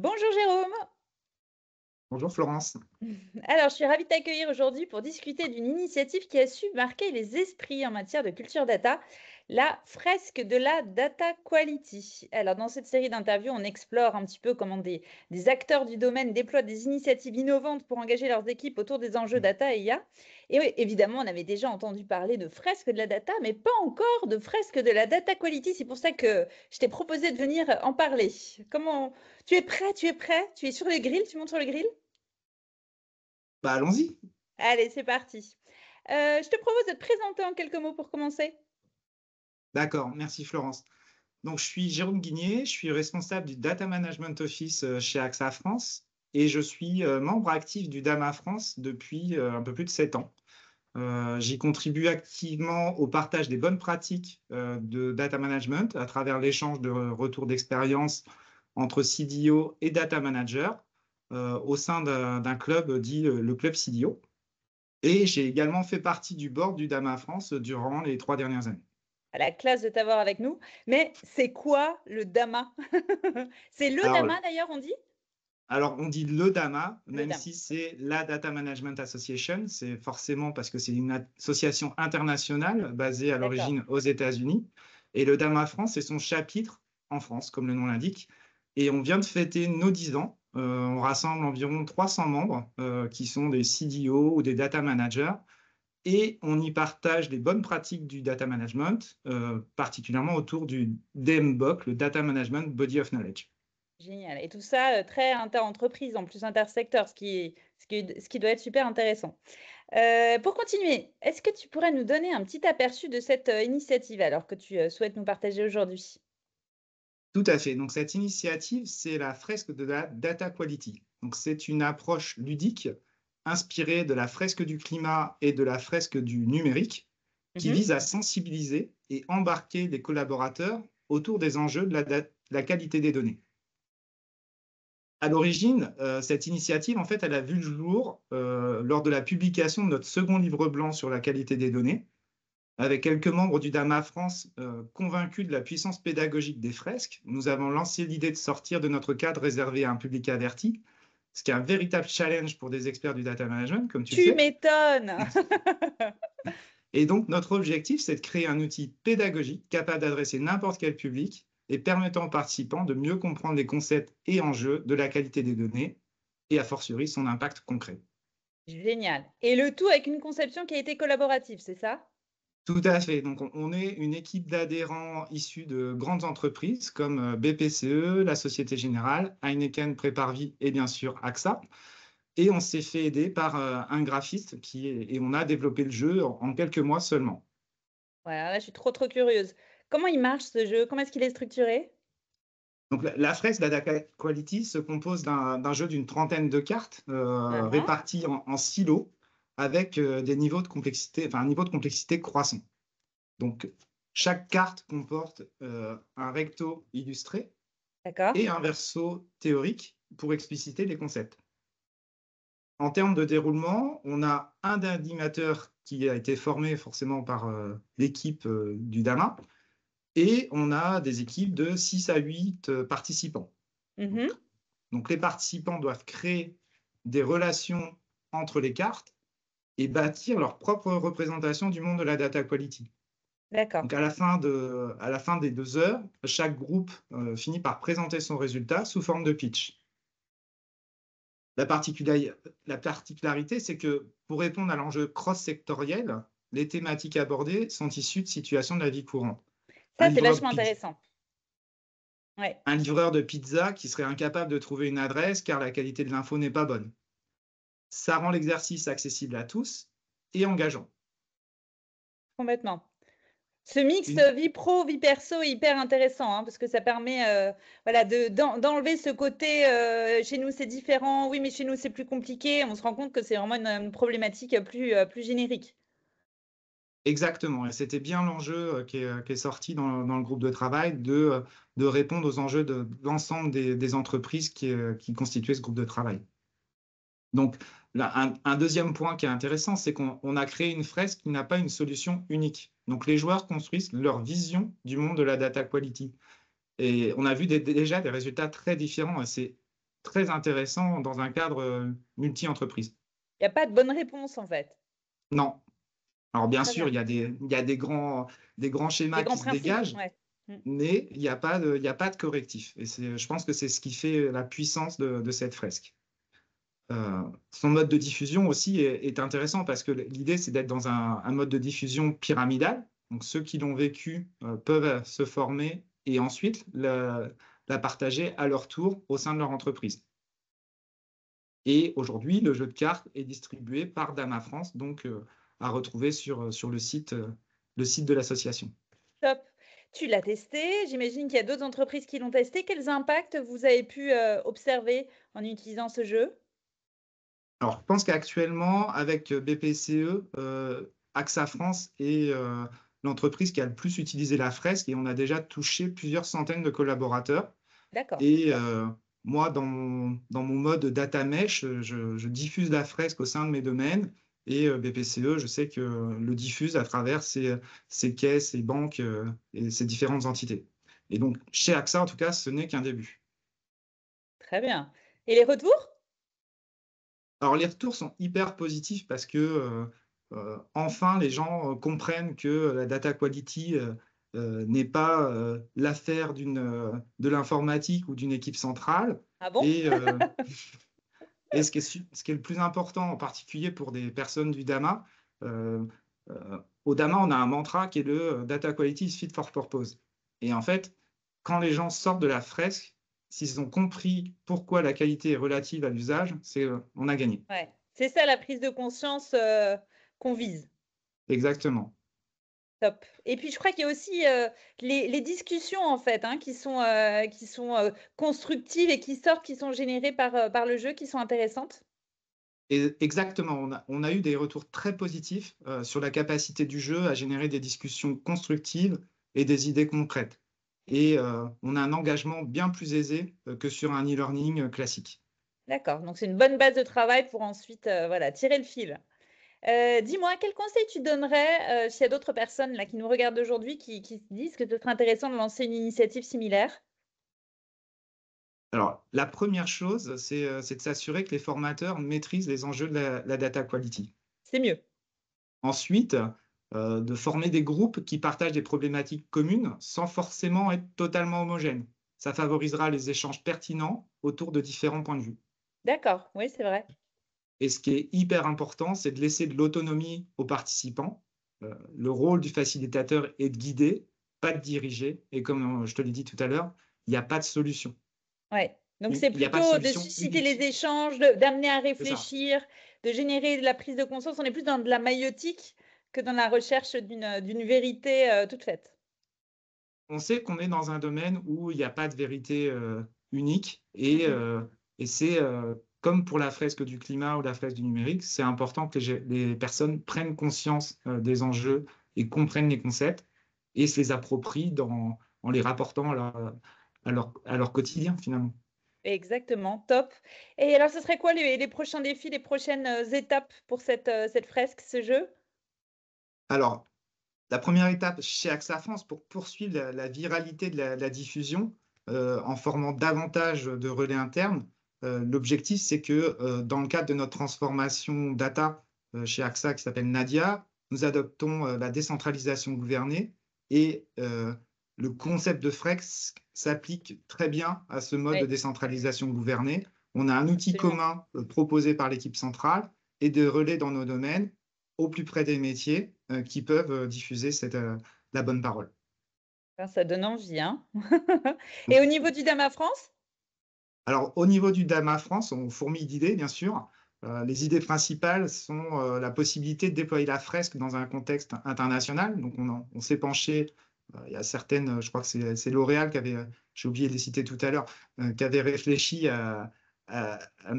Bonjour Jérôme. Bonjour Florence. Alors, je suis ravie de t'accueillir aujourd'hui pour discuter d'une initiative qui a su marquer les esprits en matière de culture data, la fresque de la data quality. Alors, dans cette série d'interviews, on explore un petit peu comment des acteurs du domaine déploient des initiatives innovantes pour engager leurs équipes autour des enjeux data et IA. Et oui, évidemment, on avait déjà entendu parler de fresque de la data, mais pas encore de fresque de la data quality. C'est pour ça que je t'ai proposé de venir en parler. Comment tu es prêt? Tu es prêt? Tu es sur le grill? Tu montes sur le grill? Bah, allons-y. Allez, c'est parti. Je te propose de te présenter en quelques mots pour commencer. D'accord, merci Florence. Donc, je suis Jérôme Guigné, je suis responsable du Data Management Office chez AXA France et je suis membre actif du DAMA France depuis un peu plus de 7 ans. J'y contribue activement au partage des bonnes pratiques de data management à travers l'échange de retours d'expérience entre CDO et data manager au sein d'un club dit le club CDO. Et j'ai également fait partie du board du DAMA France durant les 3 dernières années. À la classe de t'avoir avec nous. Mais c'est quoi le DAMA? C'est le Alors, DAMA d'ailleurs, on dit? alors, on dit le DAMA, Le même DAMA. si c'est la Data Management Association, c'est forcément parce que c'est une association internationale basée à D'accord. l'origine aux États-Unis. Et le DAMA France, c'est son chapitre en France, comme le nom l'indique. Et on vient de fêter nos 10 ans. On rassemble environ 300 membres qui sont des CDO ou des data managers. Et on y partage les bonnes pratiques du data management, particulièrement autour du DMBOK, le Data Management Body of Knowledge. Génial. Et tout ça, très inter-entreprise, en plus intersecteur, ce qui doit être super intéressant. Pour continuer, est-ce que tu pourrais nous donner un petit aperçu de cette, initiative alors que tu, souhaites nous partager aujourd'hui? Tout à fait. Donc, cette initiative, c'est la fresque de la data quality. Donc, c'est une approche ludique inspirée de la fresque du climat et de la fresque du numérique qui Mmh. vise à sensibiliser et embarquer les collaborateurs autour des enjeux de la qualité des données. À l'origine, cette initiative, en fait, elle a vu le jour lors de la publication de notre second livre blanc sur la qualité des données, avec quelques membres du DAMA France convaincus de la puissance pédagogique des fresques. Nous avons lancé l'idée de sortir de notre cadre réservé à un public averti, ce qui est un véritable challenge pour des experts du data management, comme tu le Tu sais. m'étonnes! Et donc, notre objectif, c'est de créer un outil pédagogique capable d'adresser n'importe quel public et permettant aux participants de mieux comprendre les concepts et enjeux de la qualité des données et, a fortiori, son impact concret. Génial. Et le tout avec une conception qui a été collaborative, c'est ça? Tout à fait. Donc, on est une équipe d'adhérents issus de grandes entreprises comme BPCE, la Société Générale, Heineken, Préparvis et bien sûr AXA. Et on s'est fait aider par un graphiste et on a développé le jeu en quelques mois seulement. Ouais, alors là, je suis trop, trop curieuse. Comment il marche ce jeu? Comment est-ce qu'il est structuré? Donc, la fresque, la Data Quality, se compose d'un jeu d'une trentaine de cartes Hein, hein. réparties en silos avec des niveaux de complexité, enfin, un niveau de complexité croissant. Donc, chaque carte comporte un recto illustré D'accord. et un verso théorique pour expliciter les concepts. En termes de déroulement, on a un animateur qui a été formé forcément par l'équipe du DAMA et on a des équipes de 6 à 8 participants. Donc, Mmh. donc, les participants doivent créer des relations entre les cartes et bâtir leur propre représentation du monde de la data quality. D'accord. Donc, à la fin des 2 heures, chaque groupe finit par présenter son résultat sous forme de pitch. La particularité, c'est que pour répondre à l'enjeu cross-sectoriel, les thématiques abordées sont issues de situations de la vie courante. Un Ça, c'est livreur de vachement pizza, intéressant. Ouais, un livreur de pizza qui serait incapable de trouver une adresse car la qualité de l'info n'est pas bonne. Ça rend l'exercice accessible à tous et engageant. complètement. Ce mix, Une- vie pro, vie perso est hyper intéressant, hein, parce que ça permet, voilà, d'enlever ce côté, chez nous c'est différent, oui, mais chez nous c'est plus compliqué. On se rend compte que c'est vraiment une problématique, plus générique. Exactement, et c'était bien l'enjeu qui est sorti dans le groupe de travail de répondre aux enjeux de l'ensemble des entreprises qui constituaient ce groupe de travail. Donc, là, un deuxième point qui est intéressant, c'est qu'on a créé une fresque qui n'a pas une solution unique. Donc, les joueurs construisent leur vision du monde de la data quality. Et on a vu déjà des résultats très différents. Et c'est très intéressant dans un cadre multi-entreprise. Il y a pas de bonne réponse, en fait. Non. Alors bien Très sûr, bien. il y a des grands Des schémas grands qui se principes, dégagent, ouais. Mmh. mais il y a pas de correctif. Et je pense que c'est ce qui fait la puissance de cette fresque. Son mode de diffusion aussi est intéressant parce que l'idée, c'est d'être dans un mode de diffusion pyramidal. Donc ceux qui l'ont vécu peuvent se former et ensuite la partager à leur tour au sein de leur entreprise. Et aujourd'hui, le jeu de cartes est distribué par Dama France, donc à retrouver sur le site de l'association. Top. Tu l'as testé, j'imagine qu'il y a d'autres entreprises qui l'ont testé. Quels impacts vous avez pu, observer en utilisant ce jeu? Alors, je pense qu'actuellement, avec BPCE, AXA France est l'entreprise qui a le plus utilisé la fresque et on a déjà touché plusieurs centaines de collaborateurs. D'accord, Et top. moi, dans mon mode data mesh, je diffuse la fresque au sein de mes domaines et BPCE, je sais que le diffuse à travers ses caisses, ses banques et ses différentes entités. Et donc, chez AXA, en tout cas, ce n'est qu'un début. Très bien. Et les retours? Alors, les retours sont hyper positifs parce que enfin, les gens comprennent que la data quality n'est pas l'affaire de l'informatique ou d'une équipe centrale. Ah bon? Et ce qui est le plus important, en particulier pour des personnes du DAMA, heu au DAMA, on a un mantra qui est le «Data quality is fit for purpose» et en fait, quand les gens sortent de la fresque, s'ils ont compris pourquoi la qualité est relative à l'usage, on a gagné. Ouais, c'est ça la prise de conscience, qu'on vise. Exactement. Top. Et puis je crois qu'il y a aussi, les discussions en fait, hein, qui sont, constructives et qui sortent, qui sont générées par le jeu, qui sont intéressantes? Et exactement, on a eu des retours très positifs, sur la capacité du jeu à générer des discussions constructives et des idées concrètes et on a un engagement bien plus aisé, que sur un e-learning, classique. D'accord, donc c'est une bonne base de travail pour ensuite, voilà, tirer le fil. Dis-moi, quel conseil tu donnerais, s'il y a d'autres personnes là qui nous regardent aujourd'hui qui se disent que ce serait intéressant de lancer une initiative similaire? Alors, la première chose, c'est de s'assurer que les formateurs maîtrisent les enjeux de la data quality. C'est mieux. Ensuite, de former des groupes qui partagent des problématiques communes sans forcément être totalement homogènes. Ça favorisera les échanges pertinents autour de différents points de vue. D'accord, oui, c'est vrai. Et ce qui est hyper important, c'est de laisser de l'autonomie aux participants. Le rôle du facilitateur est de guider, pas de diriger. Et comme je te l'ai dit tout à l'heure, il n'y a pas de solution. Ouais, donc Il c'est n'y a pas de plutôt de solution susciter les unique. échanges, de d'amener à C'est ça. réfléchir, de générer de la prise de conscience. On est plus dans de la maïotique que dans la recherche d'une vérité, toute faite. On sait qu'on est dans un domaine où il n'y a pas de vérité unique. Mmh. Et c'est comme pour la fresque du climat ou la fresque du numérique, c'est important que les personnes prennent conscience des enjeux et comprennent les concepts et se les approprient en les rapportant à leur quotidien finalement. Exactement, top. Et alors ce serait quoi les prochains défis, les prochaines, étapes pour cette fresque, ce jeu? Alors, la première étape chez AXA France pour poursuivre la viralité de la diffusion en formant davantage de relais internes, l'objectif c'est que dans le cadre de notre transformation data chez AXA qui s'appelle Nadia, nous adoptons la décentralisation gouvernée et le concept de Frex s'applique très bien à ce mode de Oui, décentralisation gouvernée. On a un outil absolument. commun proposé par l'équipe centrale et de relais dans nos domaines au plus près des métiers qui peuvent diffuser la bonne parole. Ben, ça donne envie, hein. Et au niveau du Dama France? Alors, au niveau du DAMA France, on fourmille d'idées, bien sûr. Les idées principales sont la possibilité de déployer la fresque dans un contexte international. Donc, on s'est penché, il y a certaines, je crois que c'est L'Oréal qui avait, j'ai oublié de les citer tout à l'heure, qui avait réfléchi à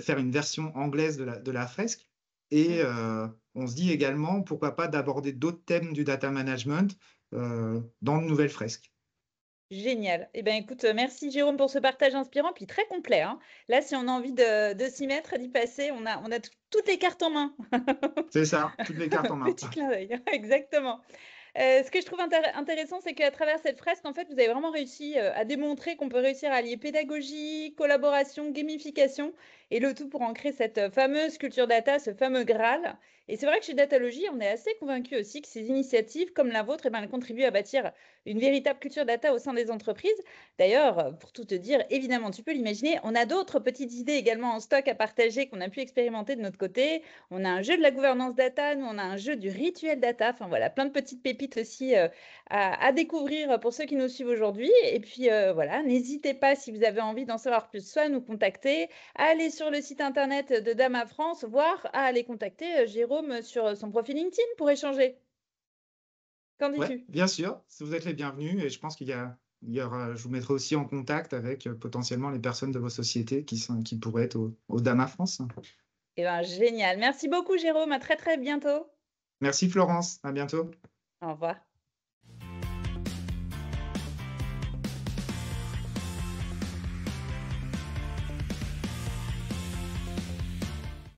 faire une version anglaise de la fresque. Et Mmh. on se dit également, pourquoi pas d'aborder d'autres thèmes du data management dans de nouvelles fresques. Génial. Eh ben, écoute, merci Jérôme pour ce partage inspirant, puis très complet, hein. Là, si on a envie de s'y mettre, d'y passer, on a toutes les cartes en main. C'est ça, toutes les cartes en main. Petit clin d'œil, exactement. Ce que je trouve intéressant, c'est qu'à travers cette fresque, en fait, vous avez vraiment réussi, à démontrer qu'on peut réussir à allier pédagogie, collaboration, gamification et le tout pour ancrer cette, fameuse culture data, ce fameux Graal. Et c'est vrai que chez Datalogy, on est assez convaincus aussi que ces initiatives comme la vôtre, eh ben, elles contribuent à bâtir une véritable culture data au sein des entreprises. D'ailleurs, pour tout te dire, évidemment, tu peux l'imaginer, on a d'autres petites idées également en stock à partager qu'on a pu expérimenter de notre côté. On a un jeu de la gouvernance data, nous on a un jeu du rituel data, enfin voilà, plein de petites pépites aussi à découvrir pour ceux qui nous suivent aujourd'hui. Et puis voilà, n'hésitez pas si vous avez envie d'en savoir plus, soit à nous contacter, à aller sur le site internet de Dama France, voire à aller contacter Jérôme sur son profil LinkedIn pour échanger. Qu'en Ouais, dis-tu? bien sûr, si vous êtes les bienvenus et je pense il y aura je vous mettrai aussi en contact avec, potentiellement les personnes de vos sociétés qui pourraient être au Dama France. Eh ben génial. Merci beaucoup Jérôme, à très très bientôt. Merci Florence, à bientôt. Au revoir.